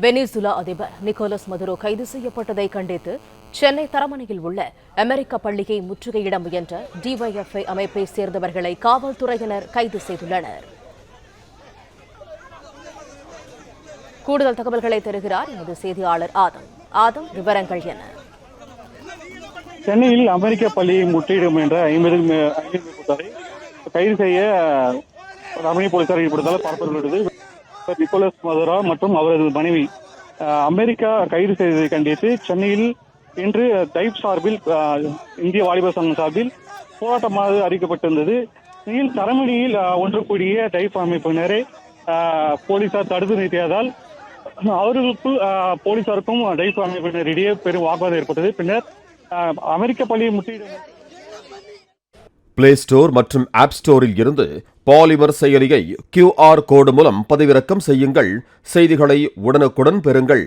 Venezuela அதிபர் Nicolas Maduro கைது செய்யப்பட்டதை கண்டித்து சென்னை தரமணியில் உள்ள அமெரிக்க பள்ளியை முற்றுகையிட முயன்ற டிஒய்எஃப்ஐ அமைப்பை சேர்ந்தவர்களை காவல்துறையினர் கைது செய்துள்ளனர். கூடுதல் தகவல்களை தருகிறார் எமது செய்தியாளர் ஆதம். விவரங்கள் என்ன? சென்னையில் அமெரிக்க பள்ளியை முற்றுகையிடும் என்ற 50 கைது செய்ய தரமணி போலீசார் ஈடுபடுவதால் பரப்பப்பட்டுள்ளது. நிக்கோலஸ் மதுரோ மற்றும் அவரது மனைவி அமெரிக்கா கைது செய்ததை கண்டித்து சென்னையில் இன்று டைப் சார்பில் இந்திய வாலிபர் சங்கம் சார்பில் போராட்டமாக அறிவிக்கப்பட்டிருந்தது. இதில் தரமணியில் ஒன்று கூடிய டைப் அமைப்பினரை போலீசார் தடுத்து நிறுத்தியதால் அவர்களுக்கும் போலீசாருக்கும் டைப் அமைப்பினரிடையே பெரும் வாக்குவாதம் ஏற்பட்டது. பின்னர் அமெரிக்க பள்ளியை முற்றுகையிடும் பிளே ஸ்டோர் மற்றும் ஆப் ஸ்டோரில் இருந்து பாலிமர் செயலியை QR கோடு மூலம் பதிவிறக்கம் செய்யுங்கள். செய்திகளை உடனுக்குடன் பெறுங்கள்.